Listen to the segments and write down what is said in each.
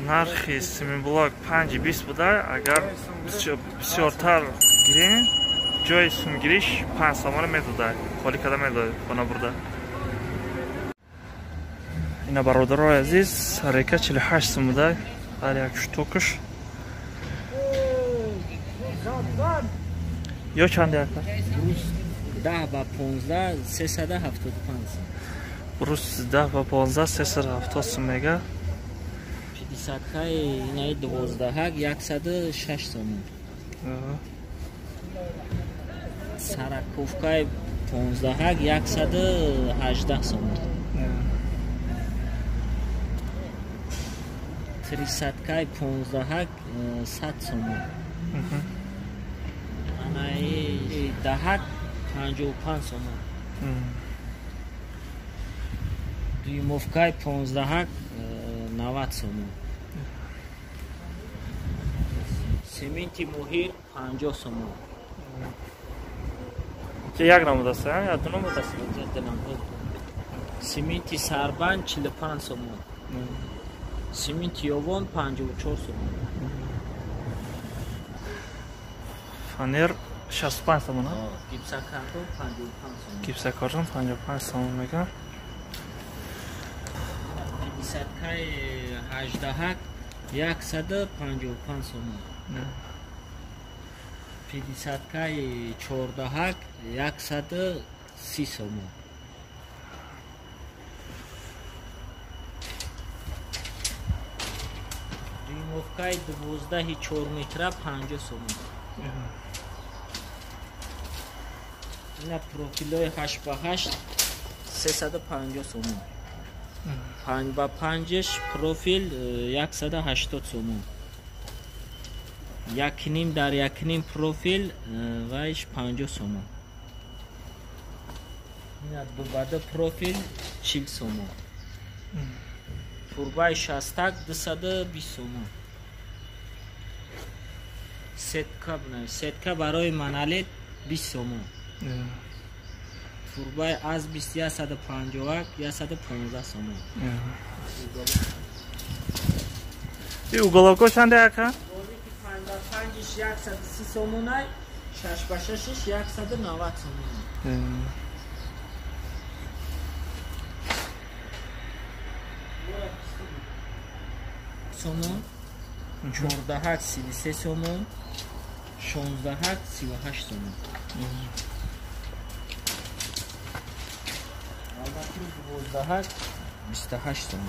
Narxi Semiblok 5-20 bude. Agar bisyortar giring, joy girish 5 so'm meduda. Qo'likada medu bana burada. Ina barodaroy aziz, reka 48 so'mda. Har yak shtukish. Yo chand yaka? 10 va 15 375 so'm. Burus 10 va 15 370 so'mga. 50 kay inay 12 106 so'm. Sarakovkay 15 118 so'm. 300 kay 15 100 so'm. Anay 10 55 so'm. Duymovkay 15 90 so'm. Sementi Mohir 50 so'm. Ke yak namudasa, ya dunu mudasa? Sementi Sarban 45 so'm. Sementi Yovon 54 so'm. Faner 65 so'm. Gipsakarton 55 so'm. Gipsakarton 55 so'mga. 50 kay 18 155 so'm. 50 kay 14 130 so'm. Duymovkay 12 metra 50 so'm. Ina profiloy 8x8 350 so'm. 5x5 profil 180 so'm. Yaknim dar yaknim profil va 50 so'm. Ina dubada profil 40 so'm. Turbay 60 220 so'm. Setka baroy manalet 20 so'm. Turbay az 20 150 115 so'm. И уголовко чанд яка? 55 130 so'munay 66 190 so'm. So'm 14 33 so'm. 16 38 so'm. Albatta 12 28 so'm.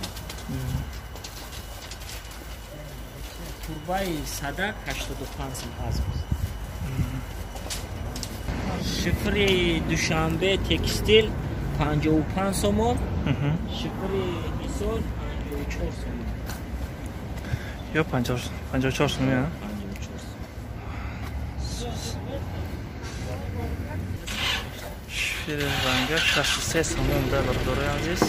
Turbay sadak 85 so'm hozir. Shifri Dushanbe tekstil 55 so'm. Shifri Hisor 54 so'm. Yo 54 so'm ya. Shifri ranga 63 so'mda barodaroy aziz.